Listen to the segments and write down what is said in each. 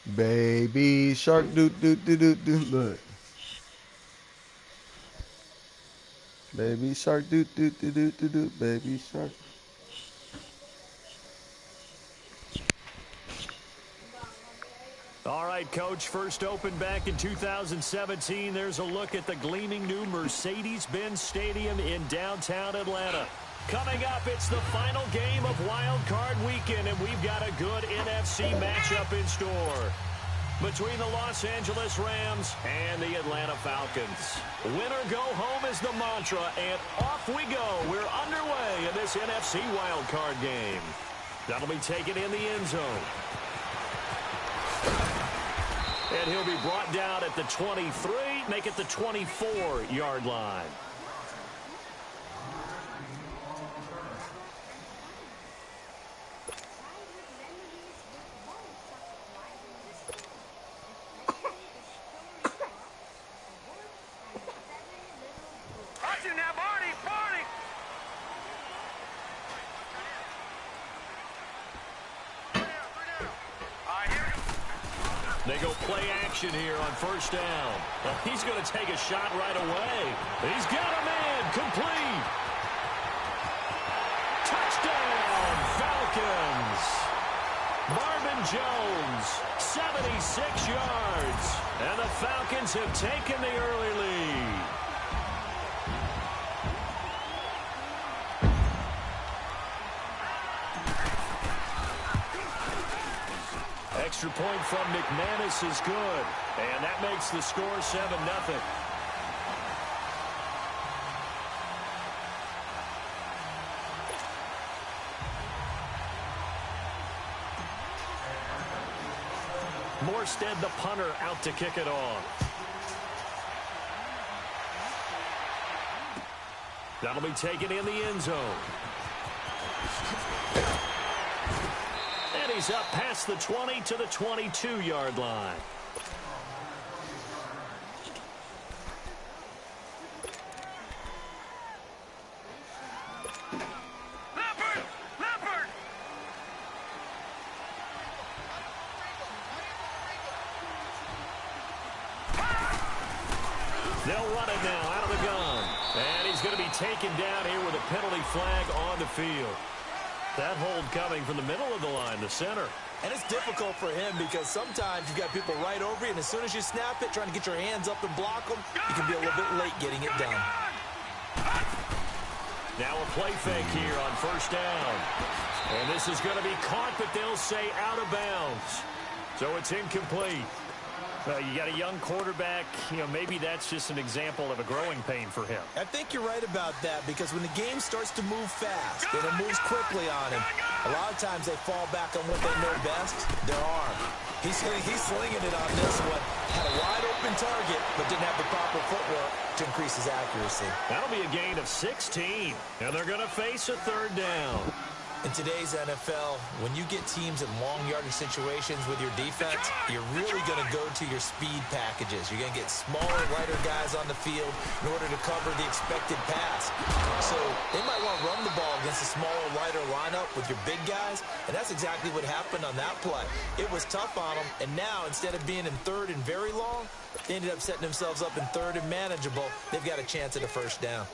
Baby shark, do do do do do. Look, baby shark, do do do do do do. Baby shark. All right, Coach, first opened back in 2017. There's a look at the gleaming new Mercedes-Benz Stadium in downtown Atlanta. Coming up, it's the final game of Wild Card Weekend, and we've got a good NFC matchup in store between the Los Angeles Rams and the Atlanta Falcons. Win or go home is the mantra, and off we go. We're underway in this NFC Wild Card game. That'll be taken in the end zone. And he'll be brought down at the 23, make it the 24-yard line. They go play action here on first down. Well, he's going to take a shot right away. He's got a man complete. Touchdown, Falcons. Marvin Jones, 76 yards. And the Falcons have taken the early lead. Extra point from McManus is good. And that makes the score 7-0. Morstead, the punter, out to kick it off. That'll be taken in the end zone. And he's up past the 20 to the 22-yard line. They'll run it now out of the gun. And he's going to be taken down here with a penalty flag on the field. That hold coming from the middle of the line, the center. And it's difficult for him because sometimes you've got people right over you, and as soon as you snap it, trying to get your hands up and block them, you can be a little bit late getting it done. Now a play fake here on first down. And this is going to be caught, but they'll say out of bounds. So it's incomplete. You got a young quarterback, maybe that's just an example of a growing pain for him. I think you're right about that because when the game starts to move fast and it moves quickly on him, a lot of times they fall back on what they know best, their arm. He's slinging it on this one. Had a wide open target, but didn't have the proper footwork to increase his accuracy. That'll be a gain of 16, and they're going to face a third down. In today's NFL, when you get teams in long yardage situations with your defense, you're really going to go to your speed packages. You're going to get smaller, lighter guys on the field in order to cover the expected pass. So they might want to run the ball against a smaller, lighter lineup with your big guys, and that's exactly what happened on that play. It was tough on them, and now instead of being in third and very long, they ended up setting themselves up in third and manageable. They've got a chance at a first down.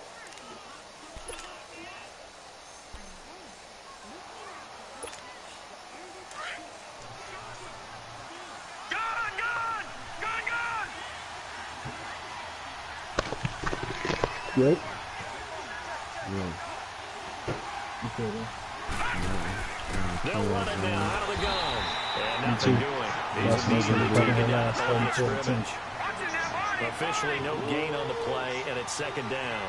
Good. They'll run it now out of the gun. And nothing doing. He's immediately taken down on the scrimmage. Officially no gain on the play, and it's second down.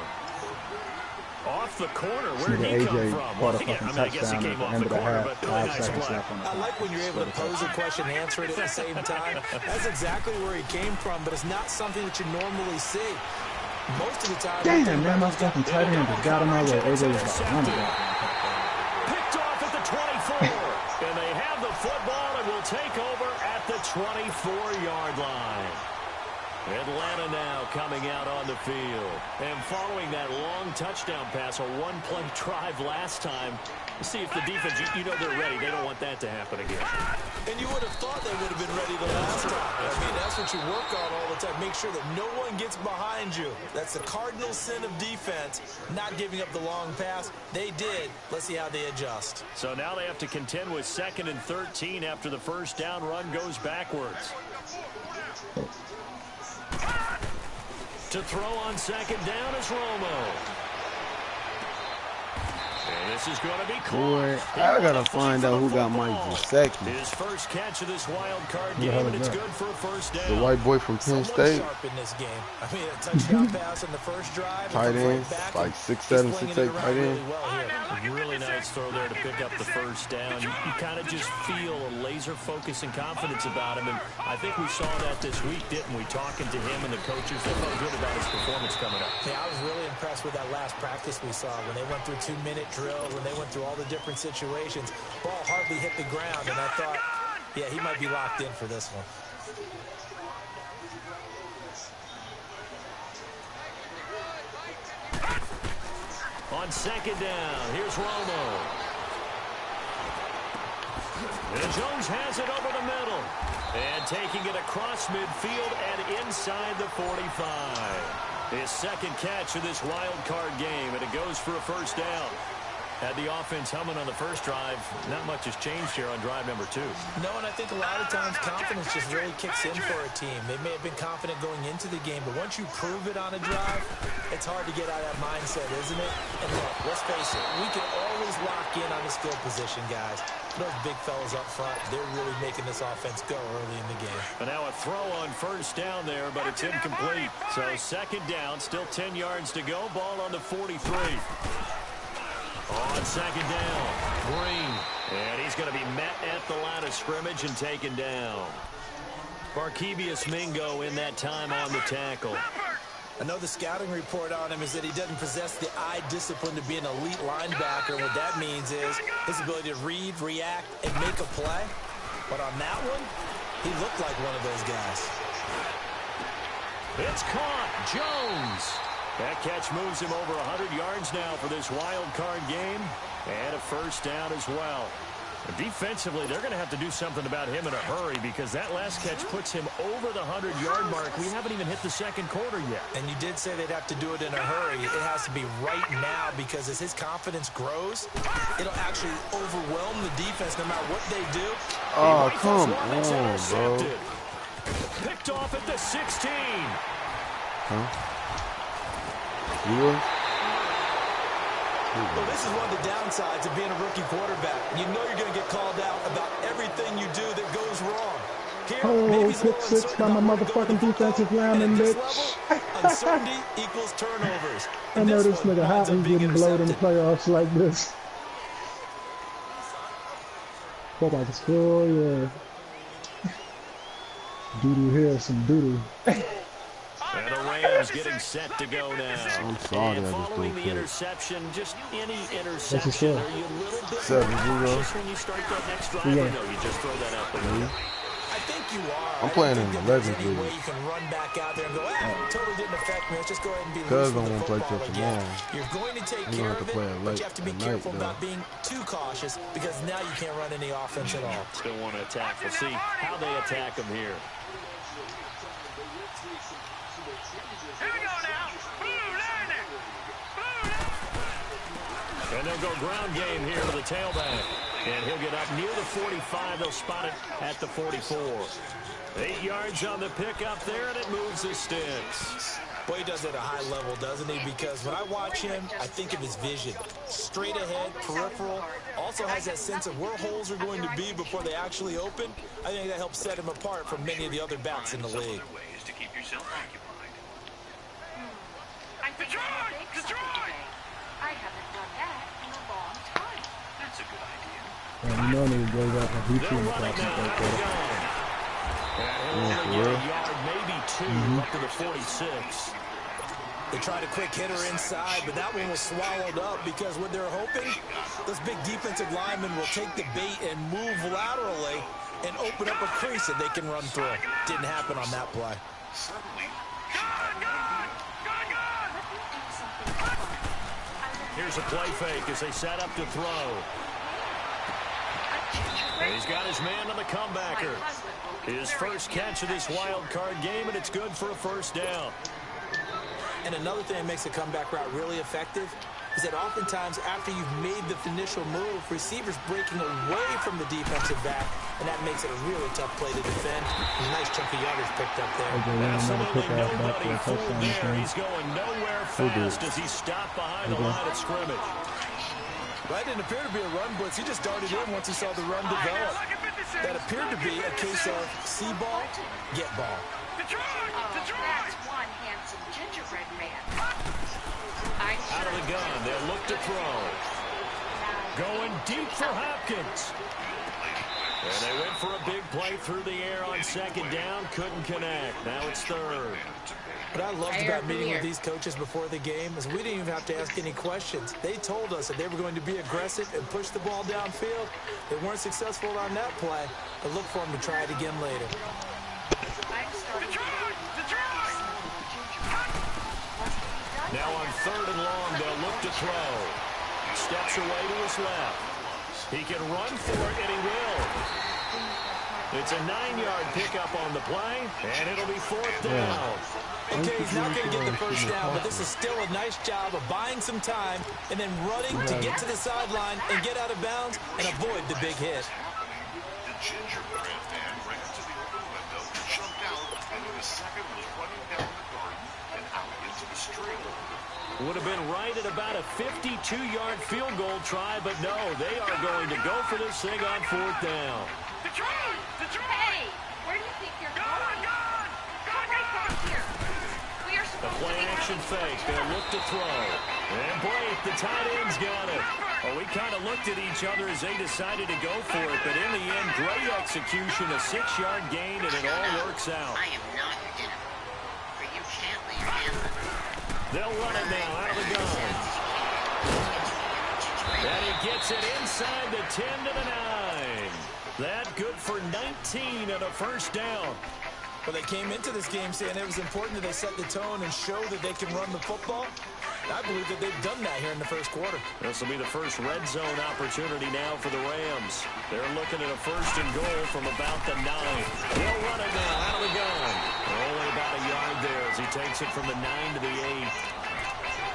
Off the corner, where did he come from? Well, I guess he came off the corner, but really nice play. I like when you're able to pose a question and answer it at the same time. That's exactly where he came from, but it's not something that you normally see. Most of the time, damn, man, my fucking tight end just got him my way. AJ was like, run it back. Picked off at the 24. And they have the football and will take over at the 24-yard line. Atlanta now coming out on the field. And following that long touchdown pass, a one-play drive last time, see if the defense, you know they're ready. They don't want that to happen again. And you would have thought they would have been ready the last time. I mean, that's what you work on all the time. Make sure that no one gets behind you. That's the cardinal sin of defense, not giving up the long pass. They did. Let's see how they adjust. So now they have to contend with 2nd and 13 after the first down run goes backwards. To throw on 2nd down is Romo. And this is going to be Boy, I gotta find out who got Mike Gesicki. His first catch of this wild card game, and it's good for a first down. The white boy from Penn State. Sharp in this game. I mean, a touchdown pass in the first drive. Tight end, like 6'7", 6'8" tight end. Really nice throw there to pick up the first down. You kind of just feel a laser focus and confidence about him, and I think we saw that this week, didn't we? Talking to him and the coaches, they felt good about his performance coming up. Yeah, I was really impressed with that last practice we saw when they went through 2-minute drills, when they went through all the different situations. Ball hardly hit the ground, and I thought, yeah, he might be locked in for this one. On 2nd down, here's Romo. And Jones has it over the middle. And taking it across midfield and inside the 45. His 2nd catch of this wild card game, and it goes for a first down. Had the offense humming on the first drive. Not much has changed here on drive number 2. No, and I think a lot of times confidence just really kicks in for a team. They may have been confident going into the game, but once you prove it on a drive, it's hard to get out of that mindset, isn't it? And look, let's face it, we can always lock in on the skill position, guys. Those big fellas up front, they're really making this offense go early in the game. And now a throw on first down there, but it's incomplete. So 2nd down, still 10 yards to go. Ball on the 43. On 2nd down, Green. And he's going to be met at the line of scrimmage and taken down. Barkevious Mingo in that time on the tackle. I know the scouting report on him is that he doesn't possess the eye discipline to be an elite linebacker. And what that means is his ability to read, react, and make a play. But on that one, he looked like one of those guys. It's caught. Jones. That catch moves him over 100 yards now for this wild card game. And a first down as well. Defensively, they're going to have to do something about him in a hurry because that last catch puts him over the 100-yard mark. We haven't even hit the 2nd quarter yet. And you did say they'd have to do it in a hurry. It has to be right now because as his confidence grows, it'll actually overwhelm the defense no matter what they do. Oh, come on, bro. Picked off at the 16. Huh? You? Well, this is one of the downsides of being a rookie quarterback. You know you're going to get called out about everything you do that goes wrong. Here, oh, pick 6 by my motherfucking defensive lineman, bitch. Uncertainty equals turnovers. I know this nigga hot and getting blowed in the playoffs like this. Oh my God, oh yeah. Doo-doo here, some doo-doo. And the Rams getting set to go now. I'm sorry, and I just following don't the care. interception, just any interception, are you a little bit 7-0 cautious when you start that next drive? Yeah. Or no, you just throw that out there? I think you are. I'm playing in the 11 any way you can run back out there and go, totally didn't affect me. Let's just go ahead and be Cuz loose don't with want the to play football till again. tomorrow. You're going to take You care don't have of to play it, it but late you have to be at night, careful though. about being too cautious because now you can't run any offense at all. Still want to attack. We'll see how they attack him here. And they'll go ground game here to the tailback. And he'll get up near the 45. They'll spot it at the 44. 8 yards on the pickup there, and it moves the sticks. Boy, he does it at a high level, doesn't he? Because when I watch him, I think of his vision. Straight ahead, peripheral. Also has that sense of where holes are going to be before they actually open. I think that helps set him apart from many of the other backs in the league. I haven't done that in a long time. That's a good idea. And you know they go back and beat you in the They're running process now. right They're there. going. And he'll only get a yard, maybe two, up to the 46. They tried a quick hitter inside, but that one was swallowed up because what they're hoping, those big defensive linemen will take the bait and move laterally and open up a crease that they can run through. Didn't happen on that play. Here's a play fake as they set up to throw. And he's got his man on the comebacker. His first catch of this wild card game, and it's good for a first down. And another thing that makes a comeback route really effective is that oftentimes after you've made the initial move, receivers breaking away from the defensive back, and that makes it a really tough play to defend. A nice chunk of yardage picked up there. Absolutely nobody fooled there. He's going nowhere fast as he's stopped behind the line of scrimmage. That didn't appear to be a run blitz. He just darted in once he saw the run develop. That appeared to be a case of see ball, get ball. That's one handsome gingerbread man. Out of the gun, they'll look to throw. Going deep for Hopkins. And they went for a big play through the air on second down. Couldn't connect. Now it's third. What I loved about meeting with these coaches before the game is we didn't even have to ask any questions. They told us that they were going to be aggressive and push the ball downfield. They weren't successful on that play, but look for them to try it again later. Now on third and long, they'll look to throw. Steps away to his left. He can run for it, and he will. It's a 9-yard pickup on the play, and it'll be fourth down. Okay, he's not going to get the first down, but this is still a nice job of buying some time and then running to get to the sideline and get out of bounds and avoid the big hit. The gingerbread man ran to the open window, jumped out, and in a second was running down the garden and out into the street. Would have been right at about a 52-yard field goal try, but no, they are going to go for this thing on fourth down. Hey, where do you think you're going? Come right back here. We are A supposed to be play-action fake. They'll look to throw. And Blake, the tight end's got it. Well, we kind of looked at each other as they decided to go for it, but in the end, great execution, a 6-yard gain, and it all works out. I am not your dinner, for you can't lay your hands on me. They'll run it now out of the gun. And he gets it inside the 10 to the 9. That good for 19 and a first down. Well, they came into this game saying it was important that they set the tone and show that they can run the football. I believe that they've done that here in the first quarter. This will be the first red zone opportunity now for the Rams. They're looking at a first and goal from about the 9. They'll run it now out of the gun. Only about a yard there as he takes it from the 9 to the 8.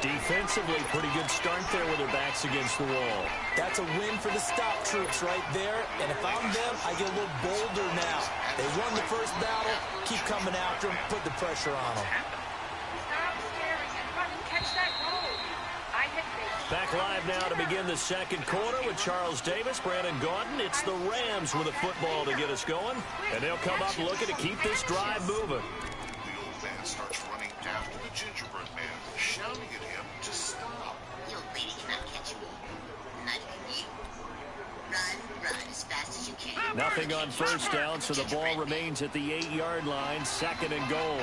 Defensively, pretty good start there with their backs against the wall. That's a win for the stop troops right there. And if I'm them, I get a little bolder now. They won the first battle. Keep coming after them. Put the pressure on them. Stop staring and run and catch that roll. I hit big. Back live now to begin the second quarter with Charles Davis, Brandon Gaudin. It's the Rams with a football to get us going. And they'll come up looking to keep this drive moving. The old man starts running after the gingerbread man, shouting at him to stop. The old lady cannot catch me. Not even you. Run as fast as you can. Nothing on first down, so the ball remains at the 8-yard line, second and goal.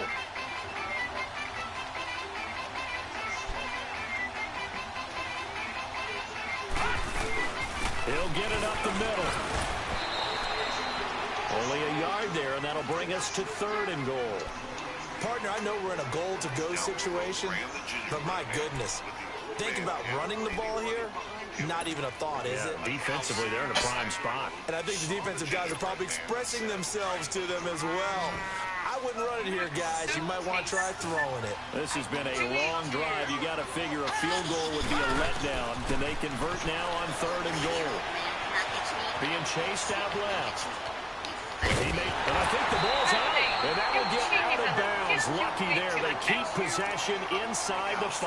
He'll get it up the middle. Only a yard there, and that'll bring us to third and goal. Partner, I know we're in a goal-to-go situation, but my goodness. Think about running the ball here. Not even a thought, is it? Defensively, they're in a prime spot. And I think the defensive guys are probably expressing themselves to them as well. I wouldn't run it here, guys. You might want to try throwing it. This has been a long drive. You got to figure a field goal would be a letdown. Can they convert now on third and goal? Being chased out left. And I think the ball's out. And that will get out of bounds. Lucky there. They keep possession inside the 5.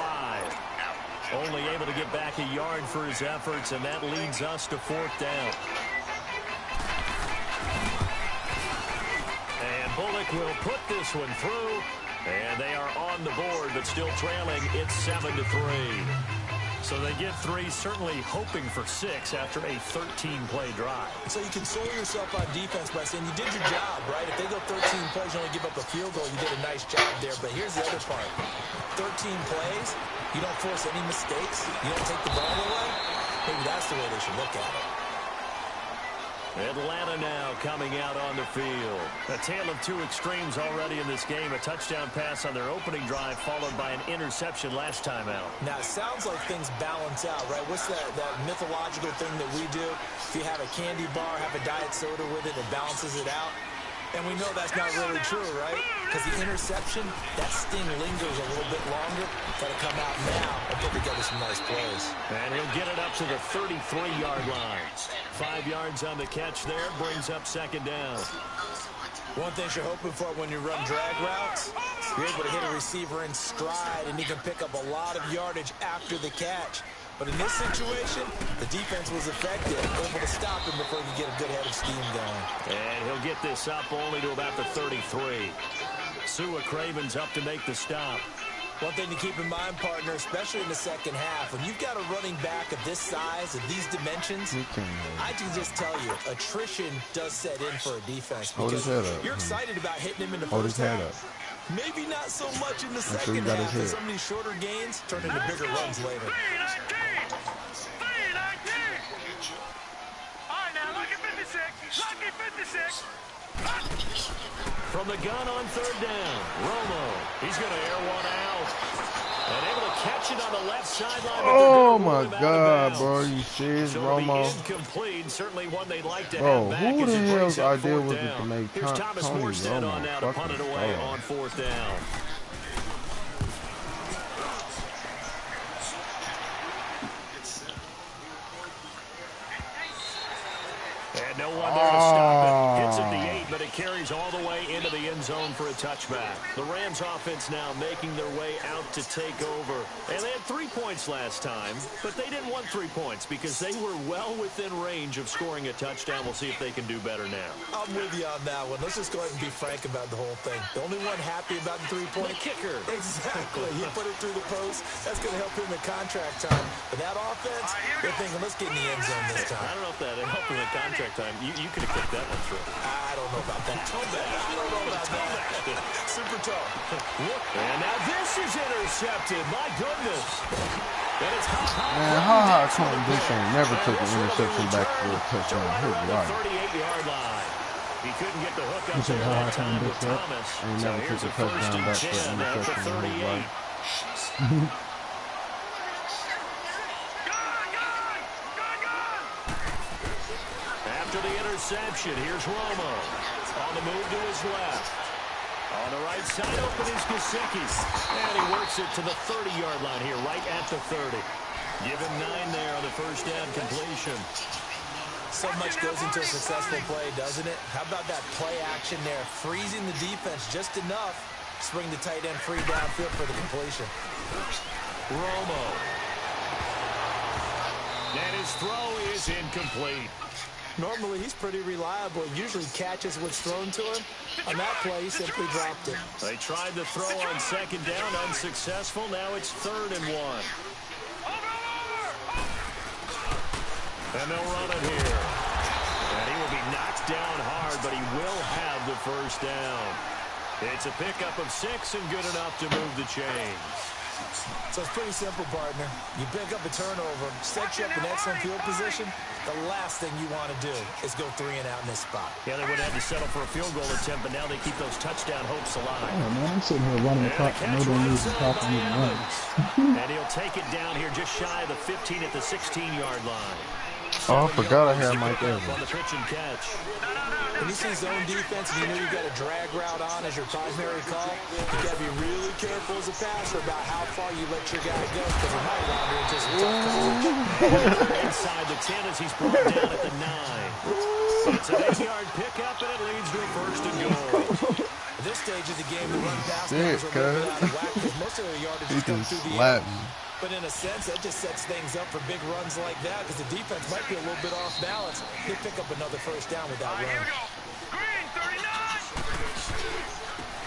Only able to get back a yard for his efforts, and that leads us to fourth down. And Bullock will put this one through, and they are on the board, but still trailing. It's 7-3. So they get 3, certainly hoping for 6 after a 13-play drive. So you console yourself on defense by saying you did your job, right? If they go 13 plays, you only give up a field goal, you did a nice job there. But here's the other part. 13 plays, you don't force any mistakes, you don't take the ball away. Maybe that's the way they should look at it. Atlanta now coming out on the field. A tale of two extremes already in this game. A touchdown pass on their opening drive followed by an interception last time out. Now, it sounds like things balance out, right? What's that mythological thing that we do? If you have a candy bar, have a diet soda with it, it balances it out. And we know that's not really true, right? Because the interception, that sting lingers a little bit longer. Got to come out now and put together some nice plays. And he'll get it up to the 33-yard line. 5 yards on the catch there, brings up second down. One thing you're hoping for when you run drag routes, you're able to hit a receiver in stride, and you can pick up a lot of yardage after the catch. But in this situation, the defense was effective, able to stop him before he could get a good head of steam going. And he'll get this up only to about the 33. Sua Craven's up to make the stop. One thing to keep in mind, partner, especially in the second half, when you've got a running back of this size, of these dimensions, I can just tell you, attrition does set in for a defense. Hold his head up. You're excited about hitting him in the Hold first his head half. up. Maybe not so much in the sure second you got his half, as head. some of these shorter gains turn into bigger runs later. From the gun on third down, Romo. He's going to air one out. And able to catch it on the left sideline. Oh, my God, bro. You serious, so Romo? Incomplete. Certainly one they'd like to Bro, have back who as the it brings hell's up idea fourth was it down. to make Here's Thomas Tony Morstead Romo on now to punt it fucking away dog? on fourth down. And no one there to stop it. Hits at the 8, but it carries all the way into the end zone for a touchback. The Rams offense now making their way out to take over. And they had 3 points last time, but they didn't want 3 points because they were well within range of scoring a touchdown. We'll see if they can do better now. I'm with you on that one. Let's just go ahead and be frank about the whole thing. The only one happy about the 3-point kicker. Exactly. He put it through the post. That's going to help him in contract time. But that offense, they're thinking, let's get in the end zone this time. I don't know if that helped in the contract time. You could have kicked that one through. I don't know about that. I don't know about that. Super toe. And now this is intercepted. My goodness. And it's Man, Ha-Ha Clinton Dix ain't never took an interception back for a touchdown. His life. 38-yard line. He couldn't get the hook up You say there that Ha-Ha time Clinton with Dix, right? Thomas. Ain't So never here's took a a touchdown back for an 1st and 10 at the interception in his 38. life. After the interception, here's Romo. On the move to his left. On the right side, open is Gesicki. And he works it to the 30-yard line here, right at the 30. Give him 9 there on the first down completion. So much goes into a successful play, doesn't it? How about that play action there? Freezing the defense just enough to bring the tight end free downfield for the completion. Romo. And his throw is incomplete. Normally, he's pretty reliable. Usually catches what's thrown to him. On that play, he simply dropped it. They tried the throw on second down, unsuccessful. Now it's 3rd and 1. And they'll run it here. And he will be knocked down hard, but he will have the first down. It's a pickup of 6 and good enough to move the chains. So it's pretty simple, partner. You pick up a turnover, set you up in excellent field position. The last thing you want to do is go 3 and out in this spot. Yeah, they would have to settle for a field goal attempt, but now they keep those touchdown hopes alive. Oh, man, I'm sitting here running the clock. Nobody needs to talk to me to run. And he'll take it down here just shy of the 15 at the 16-yard line. Oh, I forgot I had Mike Evans. On the pitch and catch. When you see zone defense and you know you've got a drag route on as your primary call, you got to be really careful as a passer about how far you let your guy go because he might wander into some tough coverage. Inside the 10 as he's brought down at the 9. It's an 8-yard pickup and it leads to a 1st and goal. At this stage of the game, the run pass Sick, numbers are a little bit out of whack because most of their yardage He has come just through the slapped air. me. But in a sense, that just sets things up for big runs like that because the defense might be a little bit off balance. They pick up another first down with that run. Green, 39.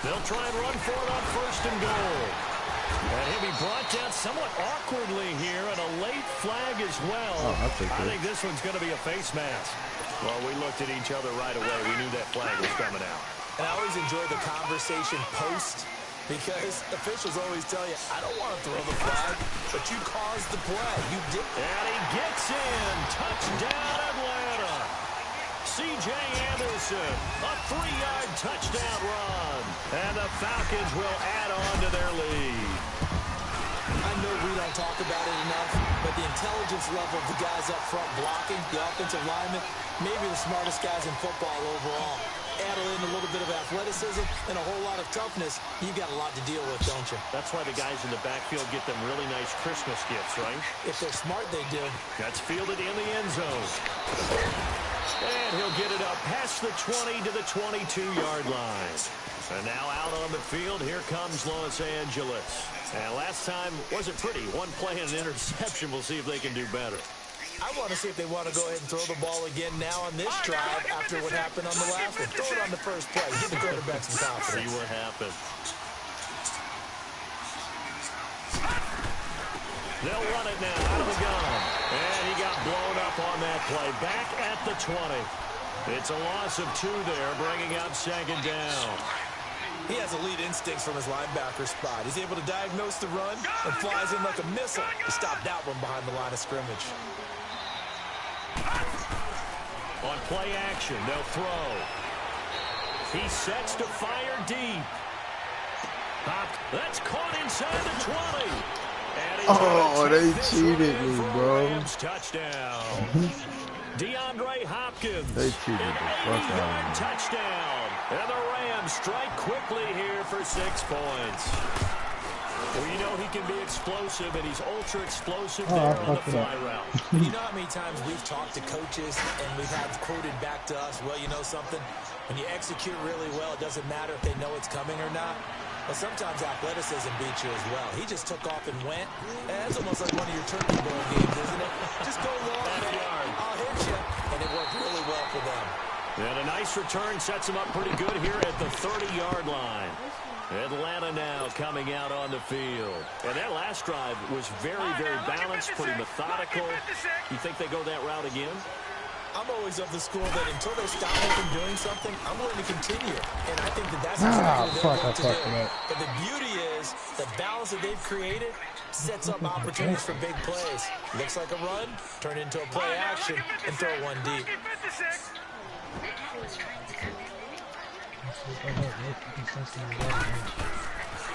They'll try and run for it on 1st and goal. And he'll be brought down somewhat awkwardly here, and a late flag as well. Oh, I think this one's going to be a face mask. Well, we looked at each other right away. We knew that flag was coming out. And I always enjoy the conversation post because officials always tell you, I don't want to throw the flag, but you caused the play. You did. And he gets in. Touchdown, Atlanta. C.J. Anderson, a 3-yard touchdown run. And the Falcons will add on to their lead. I know we don't talk about it enough, but the intelligence level of the guys up front blocking, the offensive linemen, maybe the smartest guys in football overall. Add in a little bit of athleticism and a whole lot of toughness, you've got a lot to deal with, don't you? That's why the guys in the backfield get them really nice Christmas gifts, right? If they're smart, they do. That's fielded in the end zone. And he'll get it up past the 20 to the 22-yard line. And now out on the field, here comes Los Angeles. And last time wasn't pretty. One play and an interception. We'll see if they can do better. I want to see if they want to go ahead and throw the ball again now on this drive after what happened on the last one. Throw it on the first play. Give the quarterback some confidence. See what happens. They'll run it now out of the gun. And he got blown up on that play. Back at the 20. It's a loss of 2 there, bringing up second down. He has elite instincts from his linebacker spot. He's able to diagnose the run and flies in like a missile to stop that one behind the line of scrimmage. On play action, they'll throw. He sets to fire deep. That's caught inside the 20. Oh, they cheated me, bro. Rams touchdown. DeAndre Hopkins. They cheated the fuck out of me. Touchdown. And the Rams strike quickly here for 6 points. Well, you know he can be explosive, and he's ultra explosive there on the fly route. You know how many times we've talked to coaches and we've had quoted back to us, well, you know something? When you execute really well, it doesn't matter if they know it's coming or not. But sometimes athleticism beats you as well. He just took off and went. That's almost like one of your turkey bowl games, isn't it? Just go long, I'll hit you. And it worked really well for them. And a nice return sets him up pretty good here at the 30-yard line. Atlanta now coming out on the field. And that last drive was very, very balanced, pretty methodical. You think they go that route again? I'm always of the school that until they stop me from doing something, I'm willing to continue. And I think that that's exactly what they're going to do. But the beauty is the balance that they've created sets up opportunities for big plays. Looks like a run, turn into a play action, and throw one deep.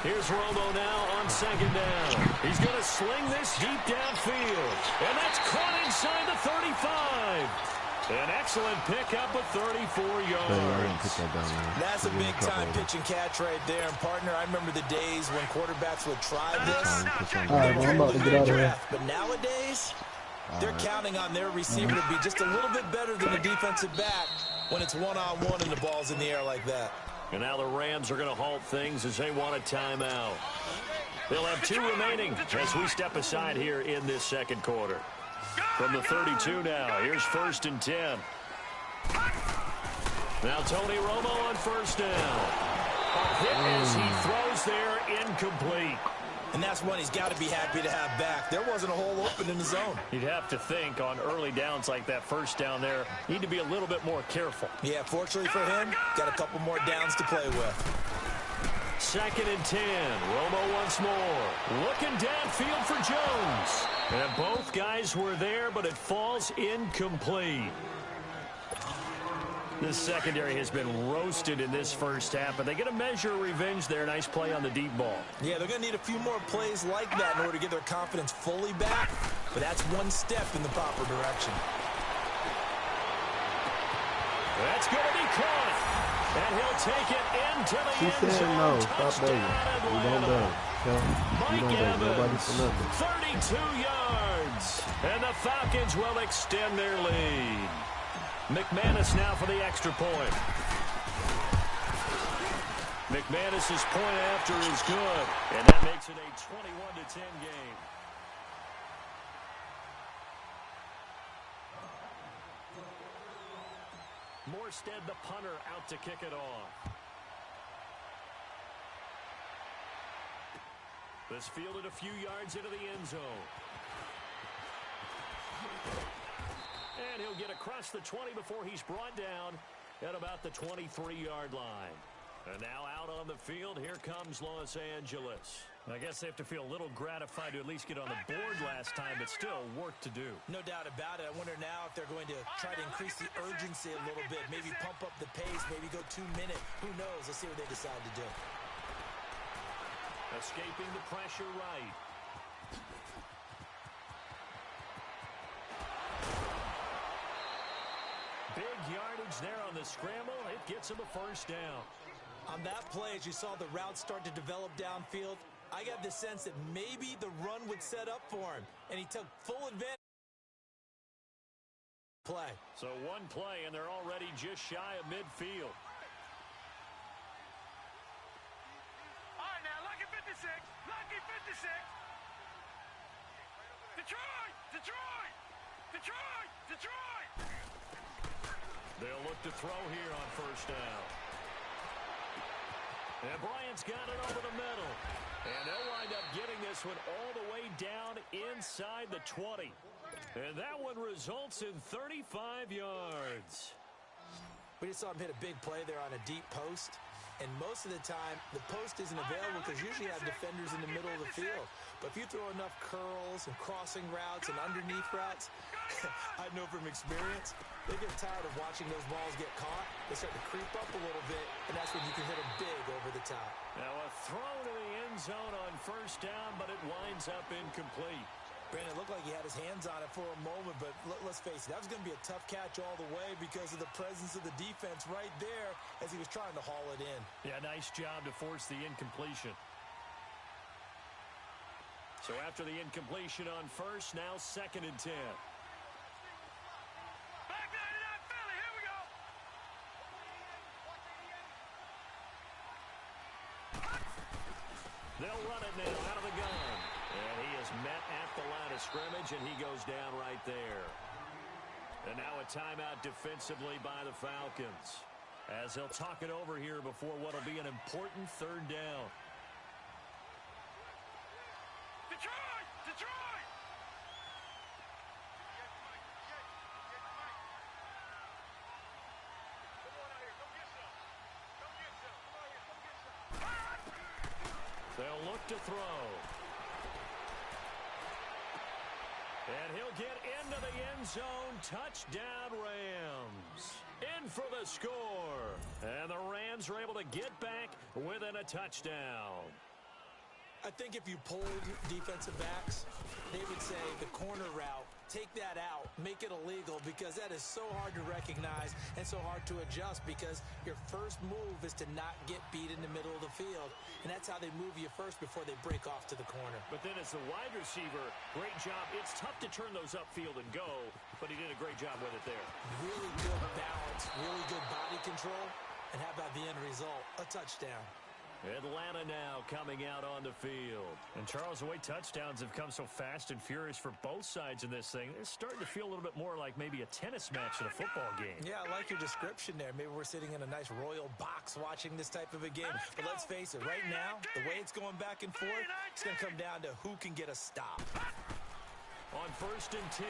Here's Romo now on second down. He's going to sling this deep downfield. And that's caught inside the 35. An excellent pickup of 34 yards. That's a big-time pitch and catch right there. And, partner, I remember the days when quarterbacks would try this. All right, well, I'm about to get out of here. But nowadays, they're counting on their receiver to be just a little bit better than the defensive back when it's one-on-one and the ball's in the air like that. And now the Rams are going to halt things as they want a timeout. They'll have 2 remaining as we step aside here in this second quarter. From the 32 now, here's 1st and 10. Now Tony Romo on first down. A hit as he throws there, incomplete. And that's one he's got to be happy to have back. There wasn't a hole open in the zone. You'd have to think on early downs like that first down there, need to be a little bit more careful. Yeah, fortunately for him, got a couple more downs to play with. 2nd and 10. Romo once more. Looking downfield for Jones. And both guys were there, but it falls incomplete. This secondary has been roasted in this first half, but they get a measure of revenge there. Nice play on the deep ball. Yeah, they're going to need a few more plays like that in order to get their confidence fully back, but that's one step in the proper direction. That's going to be caught, and he'll take it into the She end said zone. no. Stop begging. We don't beg. We don't beg. Nobody for nothing. 32 yards, and the Falcons will extend their lead. McManus now for the extra point. McManus's point after is good, and that makes it a 21-10 game. Morstead, the punter, out to kick it off. This fielded a few yards into the end zone. And he'll get across the 20 before he's brought down at about the 23-yard line. And now out on the field, here comes Los Angeles. I guess they have to feel a little gratified to at least get on the board last time, but still work to do. No doubt about it. I wonder now if they're going to try to increase the urgency a little bit, maybe pump up the pace, maybe go 2 minute. Who knows? Let's see what they decide to do. Escaping the pressure right. Big yardage there on the scramble. It gets him a first down. On that play, as you saw the route start to develop downfield, I got the sense that maybe the run would set up for him, and he took full advantage. Play. So one play, and they're already just shy of midfield. All right, now, lucky 56. Lucky 56. Detroit! Detroit! Detroit! Detroit! They'll look to throw here on first down. And Bryant's got it over the middle. And they'll wind up getting this one all the way down inside the 20. And that one results in 35 yards. We just saw him hit a big play there on a deep post. And most of the time, the post isn't available because usually you have defenders in the middle of the field. But if you throw enough curls and crossing routes and underneath routes, I know from experience, they get tired of watching those balls get caught. They start to creep up a little bit, and that's when you can hit them big over the top. Now a throw to the end zone on first down, but it winds up incomplete. Brandon, it looked like he had his hands on it for a moment, but let's face it, that was going to be a tough catch all the way because of the presence of the defense right there as he was trying to haul it in. Yeah, nice job to force the incompletion. So after the incompletion on first, now 2nd and 10. Back 99 Philly, here we go. They'll run it now out of the gun. And he is met at the line of scrimmage, and he goes down right there. And now a timeout defensively by the Falcons, as they'll talk it over here before what will be an important 3rd down. Detroit! Detroit! They'll look to throw. And he'll get into the end zone. Touchdown, Rams. In for the score. And the Rams are able to get back within a touchdown. I think if you polled defensive backs, they would say the corner route, take that out, make it illegal, because that is so hard to recognize and so hard to adjust because your first move is to not get beat in the middle of the field. And that's how they move you first before they break off to the corner. But then as the wide receiver, great job. It's tough to turn those upfield and go, but he did a great job with it there. Really good balance, really good body control. And how about the end result? A touchdown. Atlanta now coming out on the field. And, Charles, the way touchdowns have come so fast and furious for both sides in this thing, it's starting to feel a little bit more like maybe a tennis match in a football game. Yeah, I like your description there. Maybe we're sitting in a nice royal box watching this type of a game. But let's face it, right now, the way it's going back and forth, it's going to come down to who can get a stop. On 1st and 10,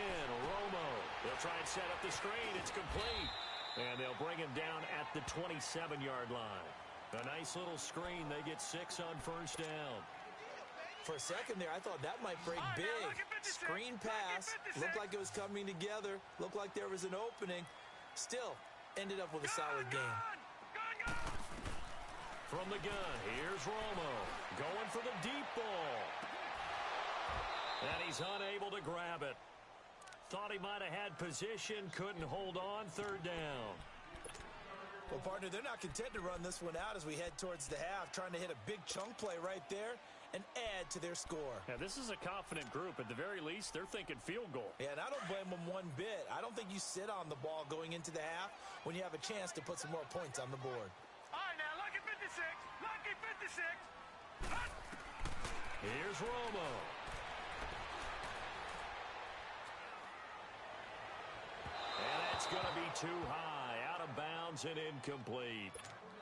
Romo. They'll try and set up the screen. It's complete. And they'll bring him down at the 27-yard line. A nice little screen. They get 6 on first down. For a second there, I thought that might break big. Screen pass. Looked like it was coming together. Looked like there was an opening. Still, ended up with a solid game. From the gun, here's Romo. Going for the deep ball. And he's unable to grab it. Thought he might have had position. Couldn't hold on. 3rd down. Well, partner, they're not content to run this one out as we head towards the half, trying to hit a big chunk play right there and add to their score. Yeah, this is a confident group. At the very least, they're thinking field goal. Yeah, and I don't blame them one bit. I don't think you sit on the ball going into the half when you have a chance to put some more points on the board. All right, now, lucky 56. Lucky 56. Here's Romo. And it's going to be too high, out of bounds and incomplete.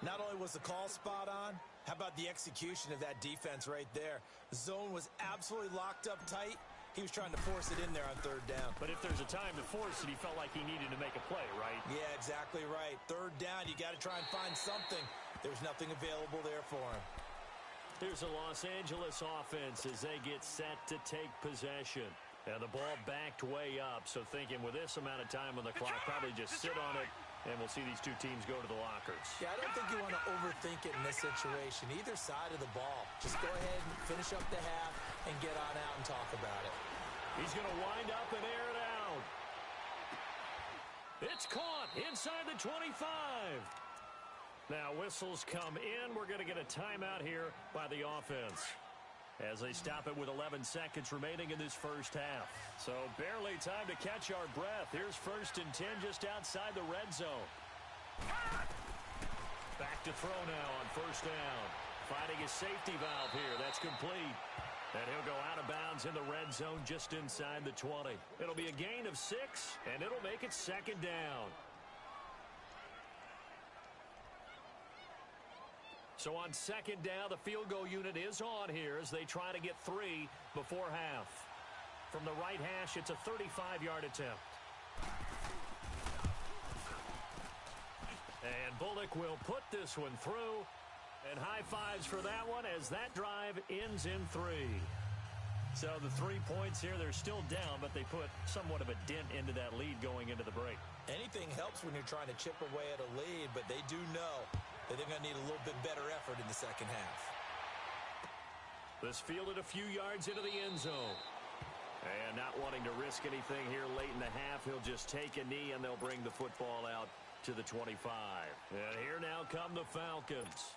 Not only was the call spot on, how about the execution of that defense right there? The zone was absolutely locked up tight. He was trying to force it in there on 3rd down. But if there's a time to force it, he felt like he needed to make a play, right? Yeah, exactly right. 3rd down, you got to try and find something. There was nothing available there for him. Here's the Los Angeles offense as they get set to take possession. And the ball backed way up, so thinking with this amount of time on the clock, probably just sit on it, and we'll see these two teams go to the lockers. Yeah, I don't think you want to overthink it in this situation, either side of the ball. Just go ahead and finish up the half and get on out and talk about it. He's going to wind up and air it out. It's caught inside the 25. Now whistles come in. We're going to get a timeout here by the offense as they stop it with 11 seconds remaining in this first half. So barely time to catch our breath. Here's 1st and 10 just outside the red zone. Back to throw now on 1st down. Finding his safety valve here. That's complete. And he'll go out of bounds in the red zone just inside the 20. It'll be a gain of 6, and it'll make it 2nd down. So on 2nd down, the field goal unit is on here as they try to get 3 before half. From the right hash, it's a 35-yard attempt. And Bullock will put this one through. And high fives for that one as that drive ends in 3. So the 3 points here, they're still down, but they put somewhat of a dent into that lead going into the break. Anything helps when you're trying to chip away at a lead, but they do know that they're going to need a little bit better effort in the second half. This fielded a few yards into the end zone. And not wanting to risk anything here late in the half, he'll just take a knee and they'll bring the football out to the 25. And here now come the Falcons.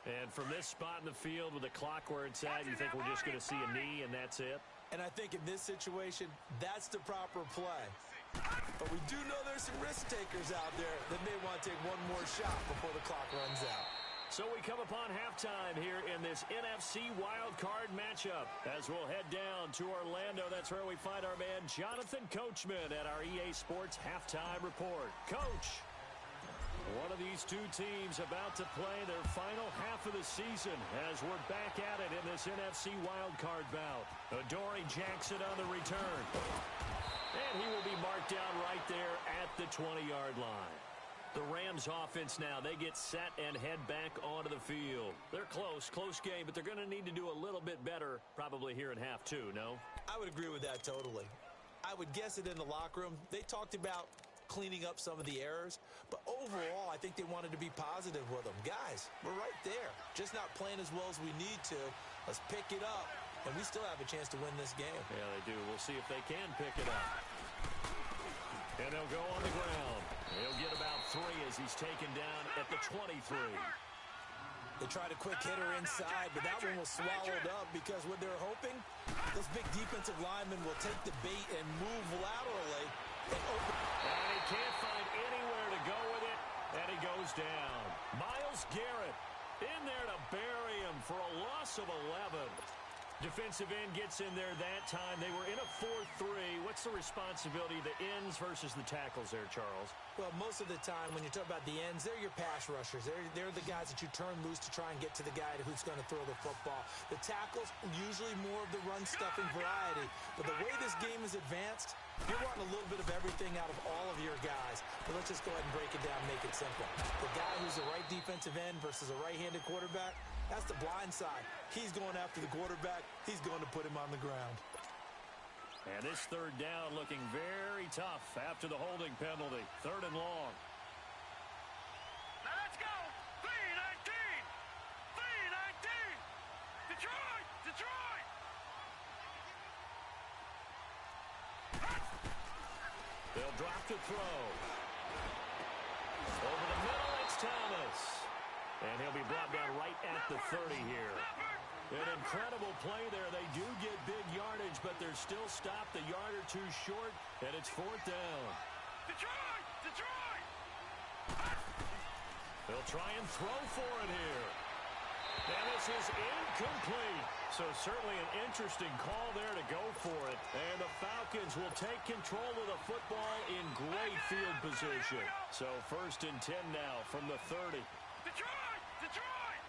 And from this spot in the field with the clock where it's at, you think we're just going to see a knee and that's it? And I think in this situation, that's the proper play. But we do know there's some risk takers out there that may want to take one more shot before the clock runs out. So we come upon halftime here in this NFC wildcard matchup as we'll head down to Orlando. That's where we find our man Jonathan Coachman at our EA Sports Halftime Report. Coach, one of these two teams about to play their final half of the season as we're back at it in this NFC wildcard bout. Adoree Jackson on the return. And he will be marked down right there at the 20-yard line. The Rams offense now, they get set and head back onto the field. They're close game, but they're going to need to do a little bit better probably here in half 2, no? I would agree with that totally. I would guess it in the locker room. They talked about cleaning up some of the errors, but overall, I think they wanted to be positive with them. Guys, we're right there. Just not playing as well as we need to. Let's pick it up, and we still have a chance to win this game. Yeah, they do. We'll see if they can pick it up. And they'll go on the ground. He'll get about 3 as he's taken down at the 23. They tried a quick hitter inside, but that one was swallowed up because what they're hoping, those big defensive linemen will take the bait and move laterally. And he can't find anywhere to go with it, and he goes down. Myles Garrett in there to bury him for a loss of 11. Defensive end gets in there that time. They were in a 4-3. What's the responsibility of the ends versus the tackles there, Charles? Well, most of the time when you talk about the ends, they're your pass rushers. They're the guys that you turn loose to try and get to the guy who's going to throw the football. The tackles, usually more of the run-stuffing variety. But the way this game is advanced, you're wanting a little bit of everything out of all of your guys. But let's just go ahead and break it down and make it simple. The guy who's the right defensive end versus a right-handed quarterback, that's the blind side. He's going after the quarterback. He's going to put him on the ground. And this 3rd down looking very tough after the holding penalty. 3rd and long. Now let's go. 3-19. 3-19. Detroit. Detroit. They'll drop to throw. Over the middle, it's Thomas. And he'll be brought down right at the 30 here. An incredible play there. They do get big yardage, but they're still stopped a yard or two short, and it's 4th down. Detroit! Detroit! They'll try and throw for it here. And this is incomplete. So certainly an interesting call there to go for it. And the Falcons will take control of the football in great field position. So 1st and 10 now from the 30. Detroit! Detroit!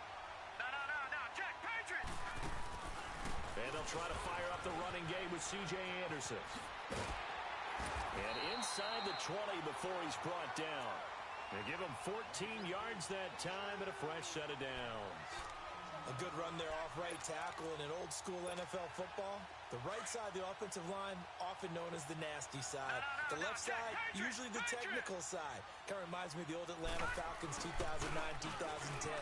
No, check, Patriots! And they'll try to fire up the running game with C.J. Anderson. And inside the 20 before he's brought down. They give him 14 yards that time and a fresh set of downs. A good run there off right tackle in an old-school NFL football. The right side of the offensive line, often known as the nasty side. The left side, usually the technical side. Kind of reminds me of the old Atlanta Falcons 2009-2010.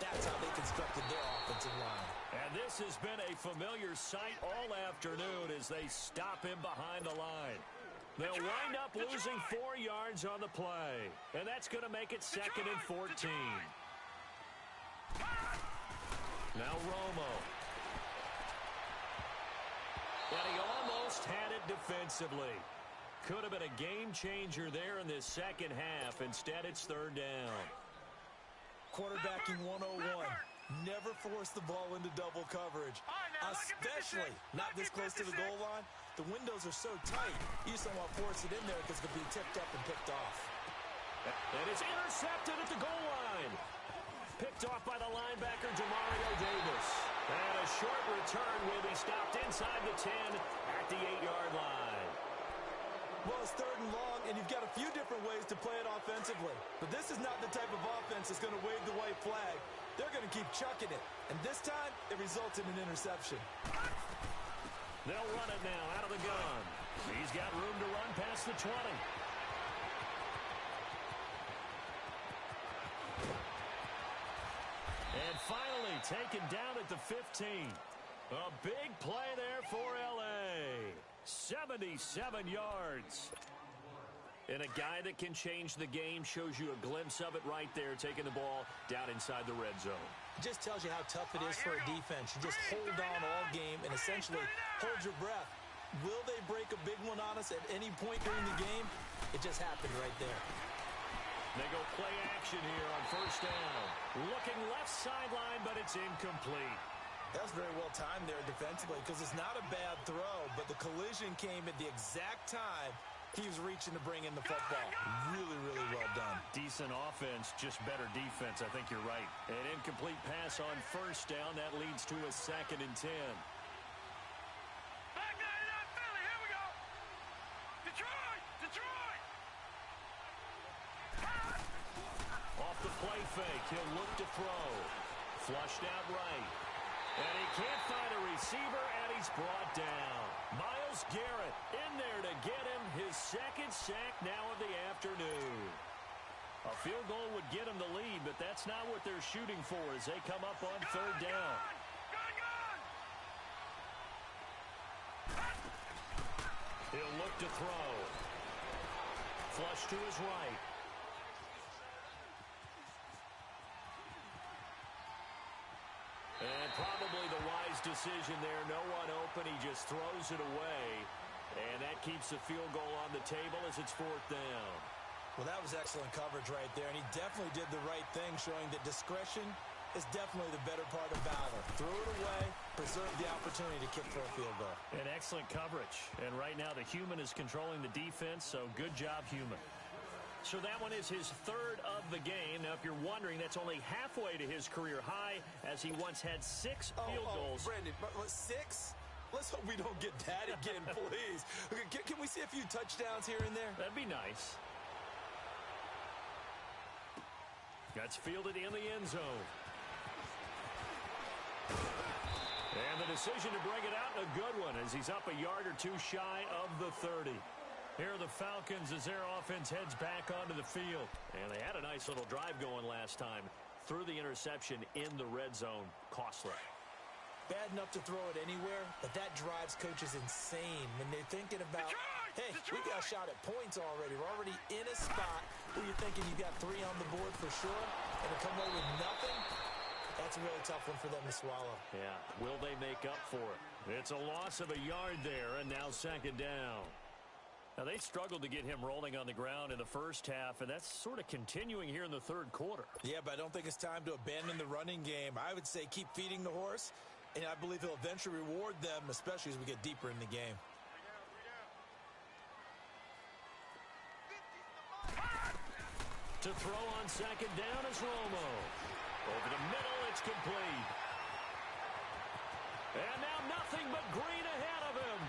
That's how they constructed their offensive line. And this has been a familiar sight all afternoon as they stop him behind the line. They'll wind up losing 4 yards on the play. And that's going to make it 2nd and 14. Now Romo. And he almost had it defensively. Could have been a game changer there in this second half. Instead, it's 3rd down. Quarterbacking 101. Never force the ball into double coverage, especially not this close to the goal line. The windows are so tight, you just don't want to force it in there because it could be tipped up and picked off. And it's intercepted at the goal line. Picked off by the linebacker, Demario Davis. And a short return will be stopped inside the 10 at the 8-yard line. Well, it's 3rd and long, and you've got a few different ways to play it offensively. But this is not the type of offense that's going to wave the white flag. They're going to keep chucking it. And this time, it results in an interception. They'll run it now out of the gun. He's got room to run past the 20. And finally taken down at the 15. A big play there for L.A. 77 yards. And a guy that can change the game shows you a glimpse of it right there, taking the ball down inside the red zone. It just tells you how tough it is for a defense. You just hold on all game and essentially hold your breath. Will they break a big one on us at any point during the game? It just happened right there. They go play action here on 1st down. Looking left sideline, but it's incomplete. That was very well timed there defensively because it's not a bad throw, but the collision came at the exact time he was reaching to bring in the football. Really, really well done. Decent offense, just better defense. I think you're right. An incomplete pass on 1st down. That leads to a 2nd and 10. Back 99 Philly, here we go. Detroit! Detroit! Off the play fake, he'll look to throw. Flushed out right. And he can't find a receiver, and he's brought down. Myles Garrett in there to get him his 2nd sack now of the afternoon. A field goal would get him the lead, but that's not what they're shooting for as they come up on 3rd down. He'll look to throw. Flush to his right. And probably the wise decision there. No one open. He just throws it away. And that keeps the field goal on the table as it's 4th down. Well, that was excellent coverage right there. And he definitely did the right thing, showing that discretion is definitely the better part of valor. Threw it away, preserved the opportunity to kick for a field goal. And excellent coverage. And right now the human is controlling the defense, so good job, human. So that one is his 3rd of the game. Now, if you're wondering, that's only halfway to his career high, as he once had 6 field goals. Brandon, 6? Let's hope we don't get that again, please. Okay, can we see a few touchdowns here and there? That'd be nice. That's fielded in the end zone. And the decision to bring it out, a good one, as he's up a yard or two shy of the 30. Here are the Falcons as their offense heads back onto the field. And they had a nice little drive going last time. Threw the interception in the red zone. Costly. Bad enough to throw it anywhere, but that drives coaches insane when they're thinking about, hey, we got a shot at points already. We're already in a spot where you're thinking you got 3 on the board for sure, and to come away with nothing, that's a really tough one for them to swallow. Yeah, will they make up for it? It's a loss of a yard there, and now 2nd down. Now, they struggled to get him rolling on the ground in the first half, and that's sort of continuing here in the 3rd quarter. Yeah, but I don't think it's time to abandon the running game. I would say keep feeding the horse, and I believe he'll eventually reward them, especially as we get deeper in the game. To throw on 2nd down is Romo. Over the middle, it's complete. And now nothing but green ahead of him.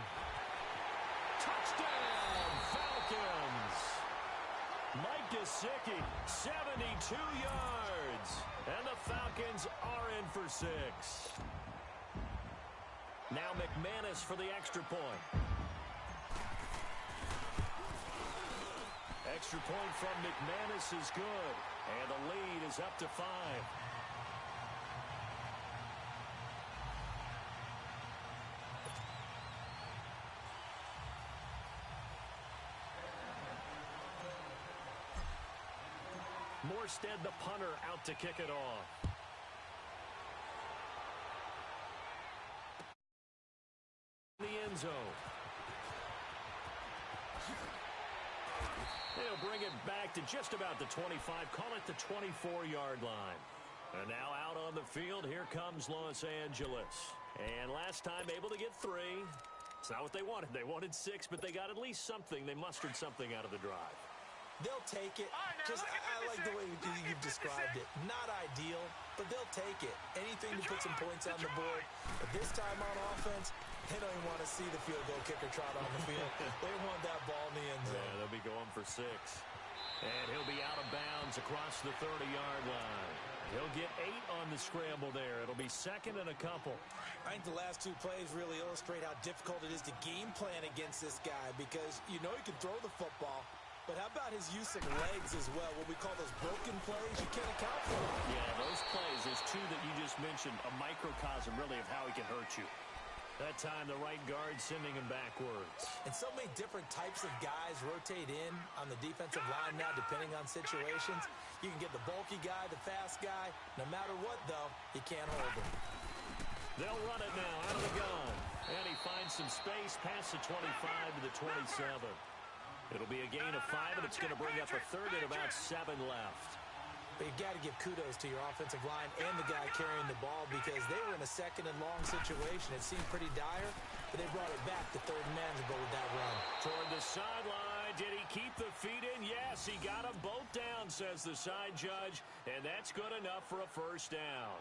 Touchdown, Falcons. Mike Gesicki, 72 yards. And the Falcons are in for 6. Now McManus for the extra point. Extra point from McManus is good. And the lead is up to 5. Morstead, the punter, out to kick it off. The end zone. They'll bring it back to just about the 25. Call it the 24-yard line. And now out on the field, here comes Los Angeles. And last time able to get 3. It's not what they wanted. They wanted 6, but they got at least something. They mustered something out of the drive. They'll take it. Just, I like the way you've described it. Not ideal, but they'll take it. Anything to put some points on the board. But this time on offense, they don't even want to see the field goal kicker trot on the field. They want that ball in the end zone. Yeah, they'll be going for 6. And he'll be out of bounds across the 30-yard line. He'll get 8 on the scramble there. It'll be second and a couple. I think the last 2 plays really illustrate how difficult it is to game plan against this guy because you know he can throw the football. But how about his use of legs as well? What we call those broken plays, you can't account for them. Yeah, those plays, those 2 that you just mentioned, a microcosm really of how he can hurt you. That time, the right guard sending him backwards. And so many different types of guys rotate in on the defensive line now, depending on situations. You can get the bulky guy, the fast guy. No matter what, though, you can't hold him. They'll run it now out of the gun. And he finds some space past the 25 to the 27. It'll be a gain of 5, and it's going to bring up a third and about 7 left. But you've got to give kudos to your offensive line and the guy carrying the ball because they were in a second and long situation. It seemed pretty dire, but they brought it back to third and manageable with that run. Toward the sideline. Did he keep the feet in? Yes, he got them both down, says the side judge, and that's good enough for a first down.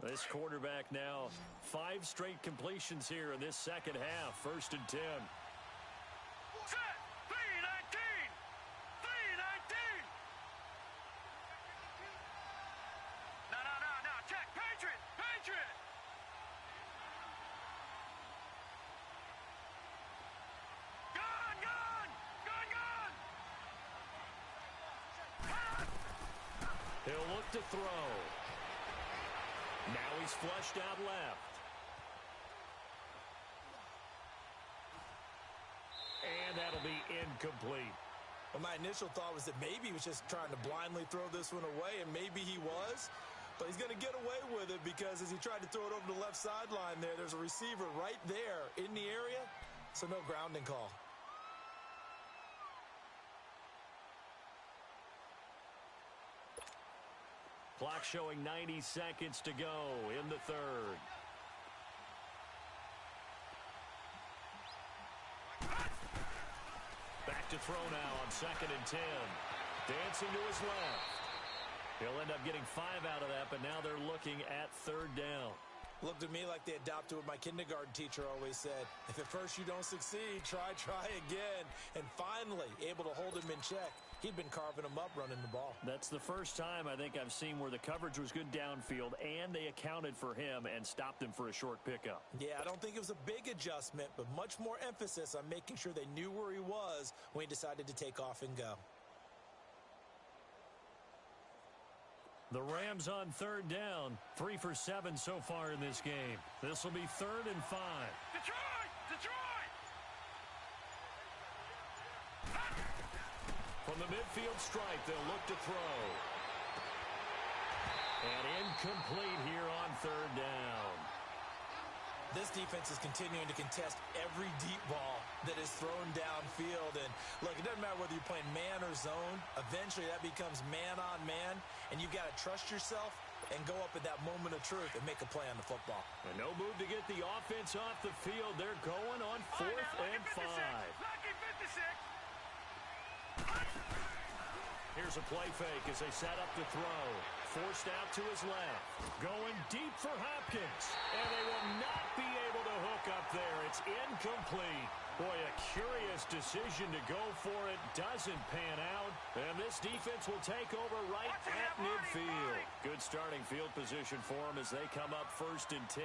This quarterback now 5 straight completions here in this second half. 1st and 10. Set. 3-19. 3-19. No. Check. Patriot. Gun. He'll look to throw. Now he's flushed out left. And that'll be incomplete. Well, my initial thought was that maybe he was just trying to blindly throw this one away, and maybe he was. But he's going to get away with it because as he tried to throw it over the left sideline there's a receiver right there in the area, so no grounding call. Clock showing 90 seconds to go in the third. Back to throw now on 2nd and 10. Dancing to his left. He'll end up getting 5 out of that, but now they're looking at 3rd down. Looked at me like they adopted what my kindergarten teacher always said. If at first you don't succeed, try again. And finally, able to hold him in check. He'd been carving him up running the ball. That's the first time I think I've seen where the coverage was good downfield, and they accounted for him and stopped him for a short pickup. Yeah, I don't think it was a big adjustment, but much more emphasis on making sure they knew where he was when he decided to take off and go. The Rams on 3rd down. 3 for 7 so far in this game. This will be 3rd and 5. Detroit! From the midfield stripe, they'll look to throw. And incomplete here on 3rd down. This defense is continuing to contest every deep ball that is thrown downfield. And look, it doesn't matter whether you're playing man or zone. Eventually, that becomes man on man. And you've got to trust yourself and go up at that moment of truth and make a play on the football. And no move to get the offense off the field. They're going on 4th and 5. Lucky 56. Here's a play fake as they set up to throw. Forced out to his left. Going deep for Hopkins. And they will not be able to hook up there. incomplete. Boy, a curious decision to go for it. Doesn't pan out. And this defense will take over right at midfield. Good starting field position for them as they come up 1st and 10.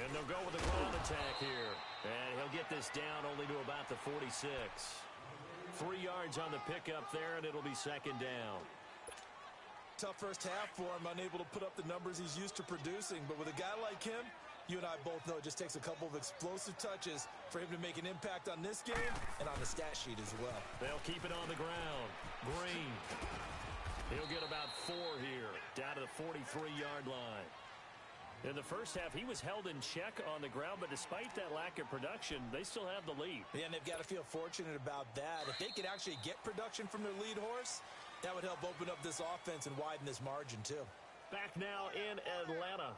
And they'll go with a ground attack here. And he'll get this down only to about the 46. 3 yards on the pickup there, and it'll be 2nd down. Tough first half for him, unable to put up the numbers he's used to producing. But with a guy like him, you and I both know it just takes a couple of explosive touches for him to make an impact on this game and on the stat sheet as well. They'll keep it on the ground. Green. He'll get about 4 here, down to the 43-yard line. In the first half, he was held in check on the ground, but despite that lack of production, they still have the lead. Yeah, and they've got to feel fortunate about that. If they could actually get production from their lead horse, that would help open up this offense and widen this margin, too. Back now in Atlanta.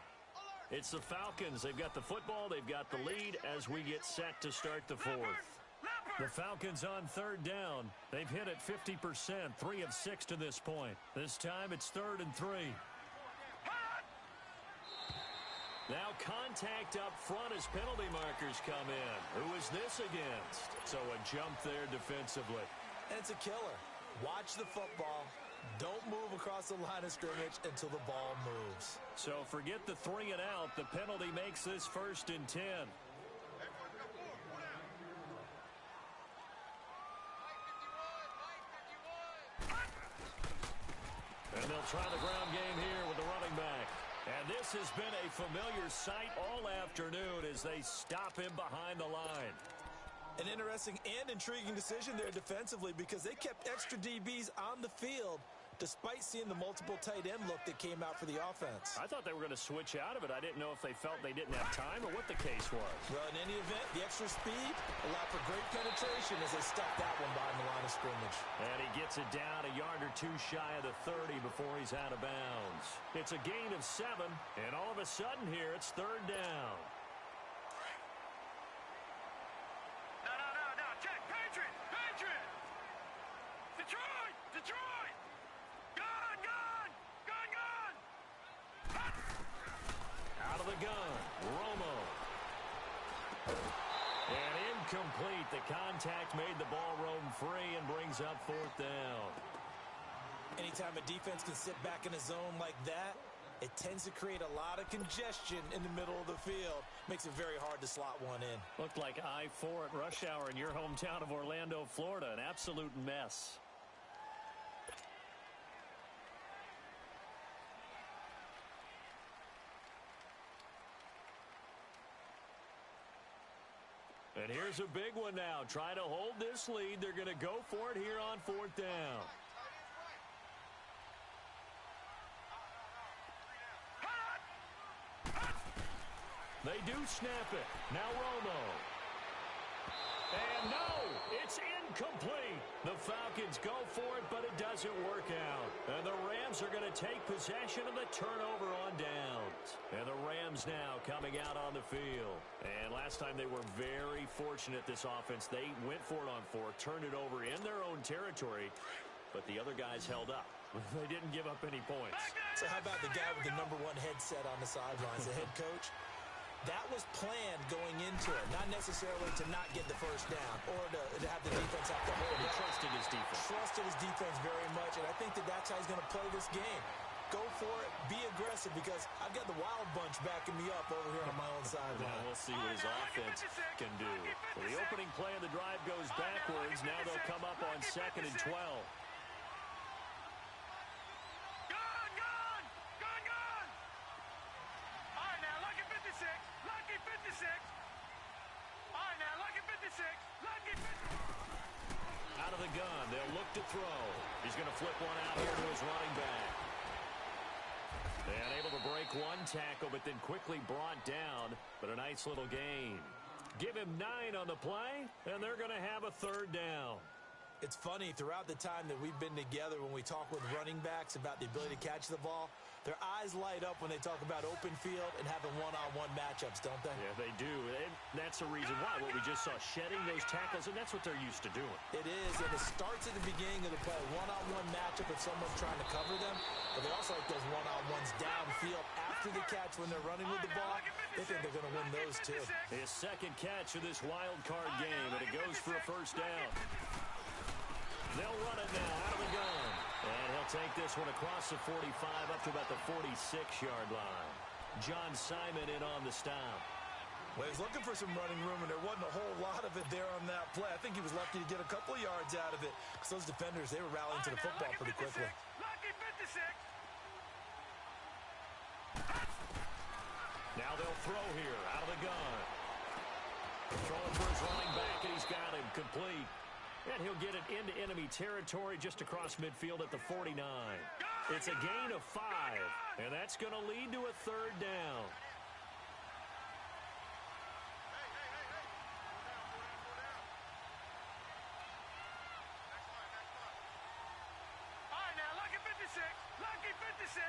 It's the Falcons. They've got the football. They've got the lead as we get set to start the 4th. The Falcons on 3rd down. They've hit it 50%, 3 of 6 to this point. This time it's 3rd and 3. Now contact up front as penalty markers come in. Who is this against? So a jump there defensively. And it's a killer. Watch the football. Don't move across the line of scrimmage until the ball moves. So forget the 3 and out. The penalty makes this 1st and 10. And they'll try the ground game here with the running back. And this has been a familiar sight all afternoon as they stop him behind the line. An interesting and intriguing decision there defensively because they kept extra DBs on the field despite seeing the multiple tight end look that came out for the offense. I thought they were going to switch out of it. I didn't know if they felt they didn't have time or what the case was. Well, in any event, the extra speed allowed for great penetration as they stuck that one behind the line of scrimmage. And he gets it down a yard or 2 shy of the 30 before he's out of bounds. It's a gain of 7, and all of a sudden here it's 3rd down. No. Check. Patriot. Detroit. Gone. Out of the gun, Romo. And incomplete. The contact made the ball roam free and brings up 4th down. Anytime a defense can sit back in a zone like that, it tends to create a lot of congestion in the middle of the field. Makes it very hard to slot one in. Looked like I-4 at rush hour in your hometown of Orlando, Florida. An absolute mess. And here's a big one now. Trying to hold this lead. They're going to go for it here on 4th down. They do snap it. Now Romo. And no, it's incomplete. The Falcons go for it, but it doesn't work out. And the Rams are going to take possession of the turnover on downs. And the Rams now coming out on the field. And last time they were very fortunate, this offense. They went for it on 4, turned it over in their own territory, but the other guys held up. They didn't give up any points. So how about the guy with the #1 headset on the sidelines, the head coach? That was planned going into it, not necessarily to not get the first down or to have the defense have to hold it. He trusted his defense. Trusted his defense very much, and I think that's how he's going to play this game. Go for it, be aggressive, because I've got the wild bunch backing me up over here on my own sideline. Now we'll see what his offense can do. Well, the opening play of the drive goes backwards. Now they'll come up on 2nd and 12. Lucky 56. All right, now, lucky 56. Lucky 56. Out of the gun. They'll look to throw. He's going to flip one out here to his running back. And able to break one tackle, but then quickly brought down. But a nice little gain. Give him 9 on the play, and they're going to have a 3rd down. It's funny, throughout the time that we've been together, when we talk with running backs about the ability to catch the ball, their eyes light up when they talk about open field and having one-on-one matchups, don't they? Yeah, they do. And that's the reason why. What we just saw, shedding those tackles, and that's what they're used to doing. It is, and it starts at the beginning of the play. One-on-one matchup if someone's trying to cover them, but they also like those one-on-ones downfield after after the catch when they're running with the ball, they think they're going to win those too. His second catch of this wild card game, and it goes for a first down. They'll run it now out of the gun. And he'll take this one across the 45 up to about the 46-yard line. John Simon in on the stop. Well, he's looking for some running room, and there wasn't a whole lot of it there on that play. I think he was lucky to get a couple of yards out of it because those defenders, they were rallying to the football pretty quickly. Lucky 56. Now they'll throw here out of the gun. Throwing for his running back, and he's got him complete. And he'll get it into enemy territory just across midfield at the 49. It's a gain of 5, and that's going to lead to a third down. All right, now, lucky 56. Lucky 56.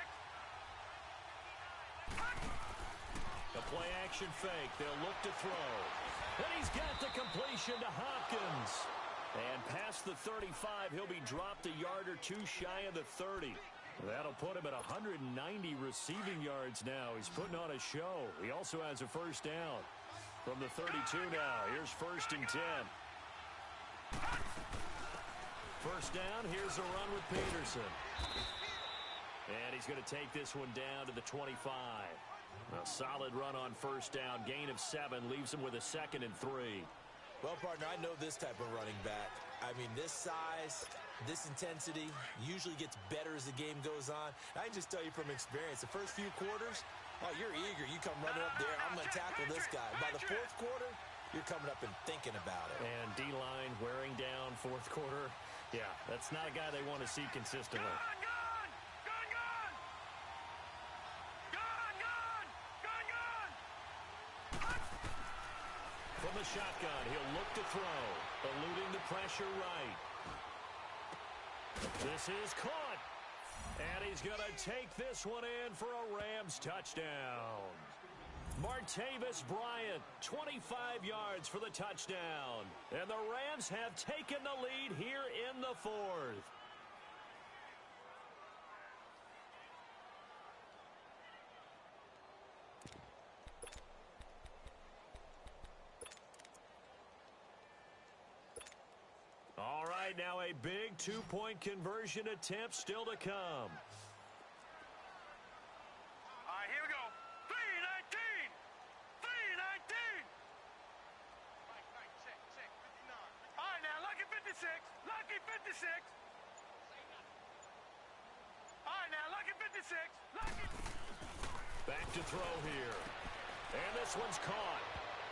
The play-action fake. They'll look to throw. And he's got the completion to Hopkins. And past the 35, he'll be dropped a yard or two shy of the 30. That'll put him at 190 receiving yards now. He's putting on a show. He also has a first down. From the 32 now, here's 1st and 10. First down, here's a run with Peterson. And he's going to take this one down to the 25. A solid run on first down. Gain of 7 leaves him with a 2nd and 3. Well, partner, I know this type of running back. I mean, this size, this intensity usually gets better as the game goes on. I can just tell you from experience, the first few quarters, oh, you're eager. You come running up there, I'm going to tackle this guy. By the 4th quarter, you're coming up and thinking about it. And D-line wearing down 4th quarter. Yeah, that's not a guy they want to see consistently. From the shotgun, he'll look to throw, eluding the pressure right. This is caught. And he's going to take this one in for a Rams touchdown. Martavis Bryant, 25 yards for the touchdown. And the Rams have taken the lead here in the 4th. All right, now a big 2-point conversion attempt still to come. All right, here we go. 319. 319. All right, now, lucky 56. Lucky 56. All right, now, lucky 56. Lucky. Back to throw here. And this one's caught.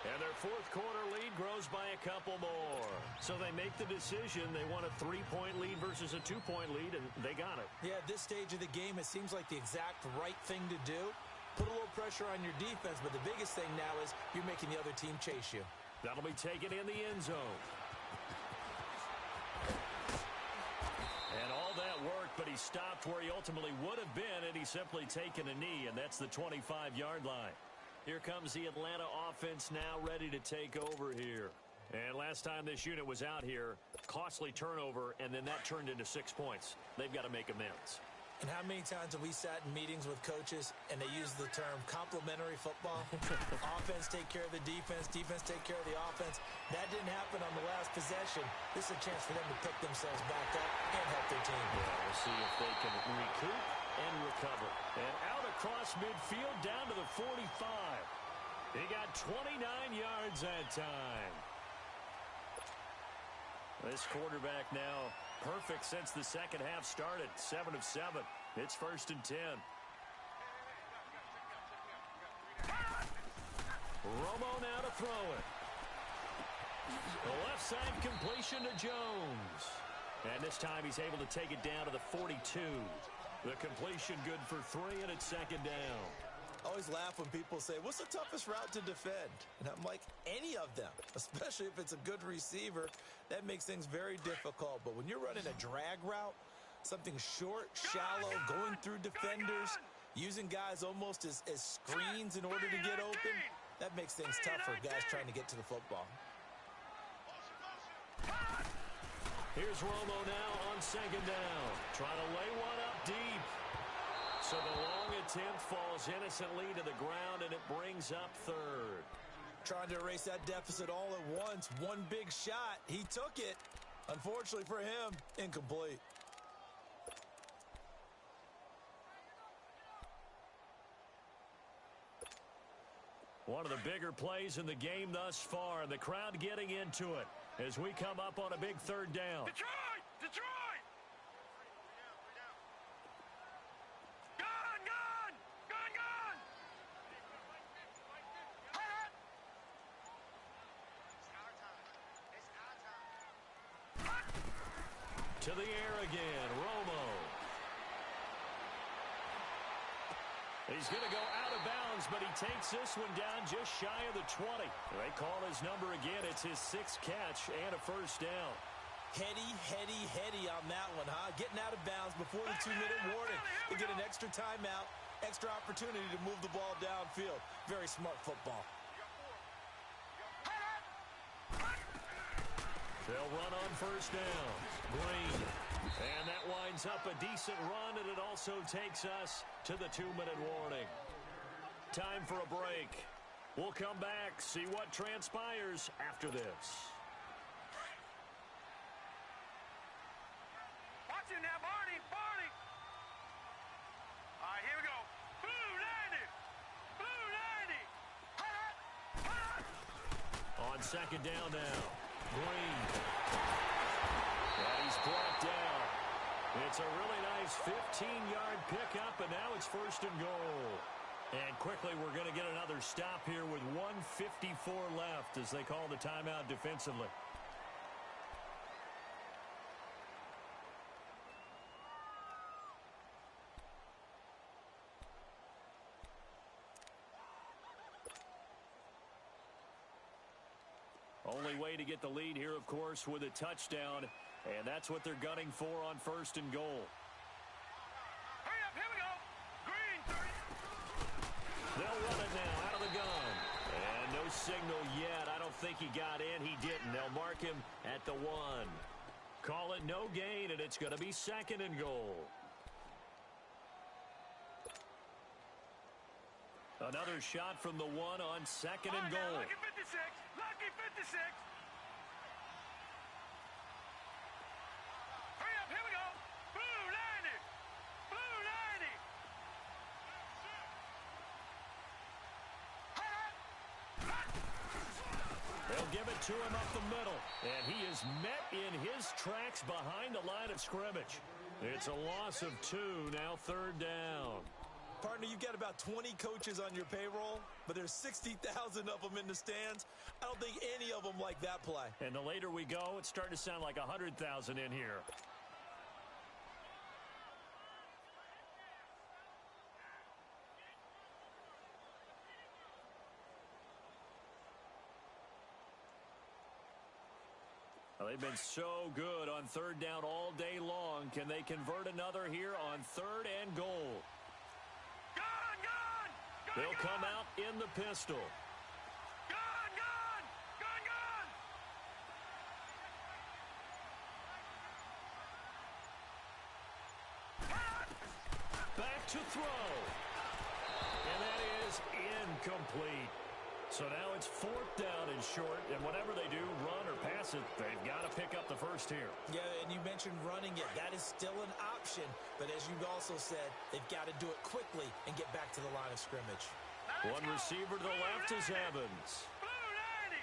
And their 4th quarter lead grows by a couple more. So they make the decision. They want a 3-point lead versus a 2-point lead, and they got it. Yeah, at this stage of the game, it seems like the exact right thing to do. Put a little pressure on your defense, but the biggest thing now is you're making the other team chase you. That'll be taken in the end zone. And all that worked, but he stopped where he ultimately would have been, and he's simply taken a knee, and that's the 25-yard line. Here comes the Atlanta offense now ready to take over here. And last time this unit was out here, costly turnover, and then that turned into 6 points. They've got to make amends. And how many times have we sat in meetings with coaches and they use the term complementary football? Offense take care of the defense, defense take care of the offense. That didn't happen on the last possession. This is a chance for them to pick themselves back up and help their team. Yeah, we'll see if they can recoup and recover. And out across midfield down to the 45. He got 29 yards that time. This quarterback now perfect since the second half started. 7 of 7. It's 1st and 10. Romo now to throw it. The left side completion to Jones. And this time he's able to take it down to the 42. The completion good for 3, and it's 2nd down. I always laugh when people say, what's the toughest route to defend? And I'm like, any of them, especially if it's a good receiver. That makes things very difficult. But when you're running a drag route, something short, shallow, going through defenders, using guys almost as screens in order to get open, that makes things tough for guys trying to get to the football. Here's Romo now on 2nd down. Trying to lay one up deep. So the long attempt falls innocently to the ground, and it brings up third. Trying to erase that deficit all at once. One big shot. He took it. Unfortunately for him, incomplete. One of the bigger plays in the game thus far, and the crowd getting into it as we come up on a big third down. Detroit! Detroit! Gone! Gone! Gone! Gone! To the air again, Romo. He's going to go out of bounds, but he takes this one down just shy of the 20. They call his number again. It's his 6th catch and a first down. Heady on that one, huh? Getting out of bounds before the 2-minute warning. They get an extra timeout, extra opportunity to move the ball downfield. Very smart football. They'll run on first down. Green. And that winds up a decent run, and it also takes us to the 2-minute warning. Time for a break. We'll come back, see what transpires after this. Watch him now, Barney! Barney! All right, here we go. Blue 90! Blue 90! On second down now. Green. And he's brought down. It's a really nice 15-yard pickup, and now it's first and goal. And quickly we're going to get another stop here with 1:54 left as they call the timeout defensively. Only way to get the lead here, of course, with a touchdown. And that's what they're gunning for on first and goal. Hurry up, here we go. Green 30. They'll run it now out of the gun. And no signal yet. I don't think he got in. He didn't. They'll mark him at the 1. Call it no gain, and it's going to be second and goal. Another shot from the 1 on second and goal. Lucky 56. Lucky 56. Hurry up, here we go. Blue 90. Blue 90. They'll give it to him up the middle. And he is met in his tracks behind the line of scrimmage. It's a loss of 2, now third down. Partner, you've got about 20 coaches on your payroll, but there's 60,000 of them in the stands. I don't think any of them like that play. And the later we go, it's starting to sound like 100,000 in here. Well, they've been so good on third down all day long. Can they convert another here on third and goal? They'll come out in the pistol. Gone! Back to throw. And that is incomplete. So now it's 4th down and short, and whatever they do, run or pass it, they've got to pick up the first here. Yeah, and you mentioned running it. That is still an option. But as you also said, they've got to do it quickly and get back to the line of scrimmage. One receiver to the left is Evans. Blue 90.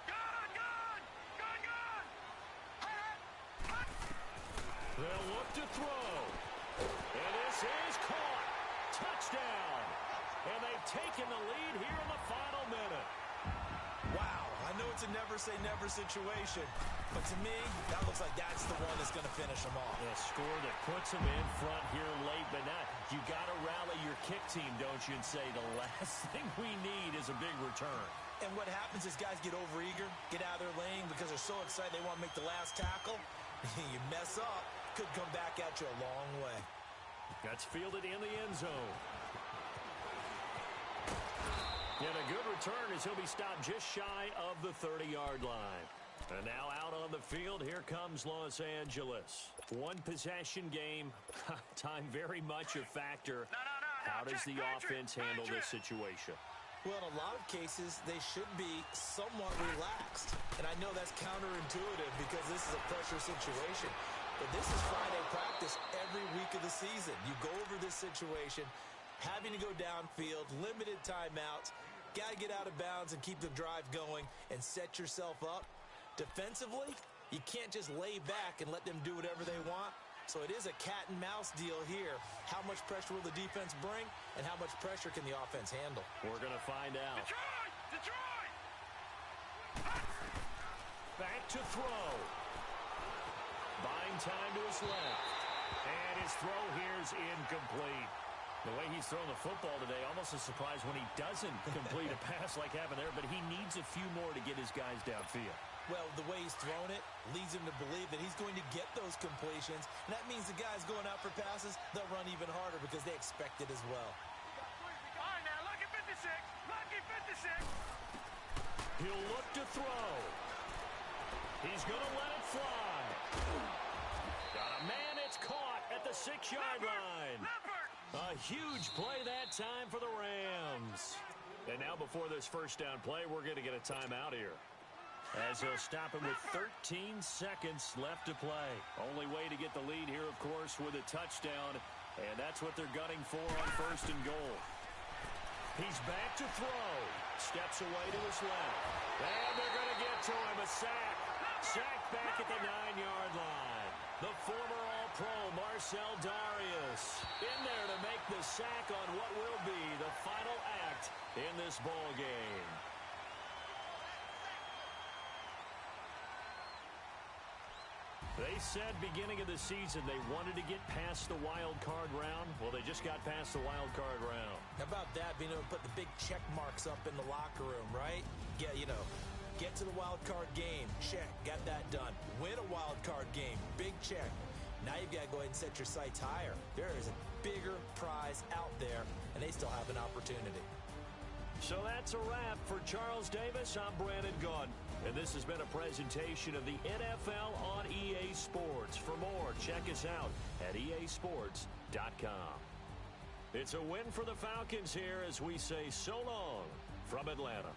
Gone! They'll look to throw. And this is caught. Touchdown. And they've taken the lead here in the final minute. Wow, I know it's a never-say-never situation, but to me, that looks like that's the one that's going to finish them off. A score that puts them in front here late, but now you got to rally your kick team, don't you, and say the last thing we need is a big return. And what happens is guys get overeager, get out of their lane because they're so excited they want to make the last tackle. You mess up, could come back at you a long way. That's fielded in the end zone. And a good return as he'll be stopped just shy of the 30-yard line. And now out on the field, here comes Los Angeles. One possession game, time very much a factor. How does the offense handle this situation? Well, in a lot of cases, they should be somewhat relaxed. And I know that's counterintuitive because this is a pressure situation. But this is Friday practice every week of the season. You go over this situation, having to go downfield, limited timeouts, got to get out of bounds and keep the drive going and set yourself up. Defensively, you can't just lay back and let them do whatever they want. So it is a cat and mouse deal here. How much pressure will the defense bring, and how much pressure can the offense handle? We're going to find out. Detroit! Back to throw. Buying time to his left. And his throw here is incomplete. The way he's thrown the football today, almost a surprise when he doesn't complete a pass like happened there, but he needs a few more to get his guys downfield. Well, the way he's thrown it leads him to believe that he's going to get those completions. And that means the guys going out for passes, they'll run even harder because they expect it as well. All right, now, lucky 56. Lucky 56. He'll look to throw. He's going to let it fly. Got a man, it's caught at the 6-yard line. A huge play that time for the Rams. And now before this first down play, we're going to get a timeout here, as he'll stop him with 13 seconds left to play. Only way to get the lead here, of course, with a touchdown. And that's what they're gunning for on 1st and goal. He's back to throw. Steps away to his left. And they're going to get to him. A sack. Sack back at the 9-yard line. The former All-Pro Marcel Darius in there to make the sack on what will be the final act in this ball game. They said beginning of the season they wanted to get past the wild card round. Well, they just got past the wild card round. How about that, being able to put the big check marks up in the locker room, right? Yeah, get to the wild card game. Check. Got that done. Win a wild card game. Big check. Now you've got to go ahead and set your sights higher. There is a bigger prize out there, and they still have an opportunity. So that's a wrap for Charles Davis. I'm Brandon Gunn, and this has been a presentation of the NFL on EA Sports. For more, check us out at easports.com. It's a win for the Falcons here as we say so long from Atlanta.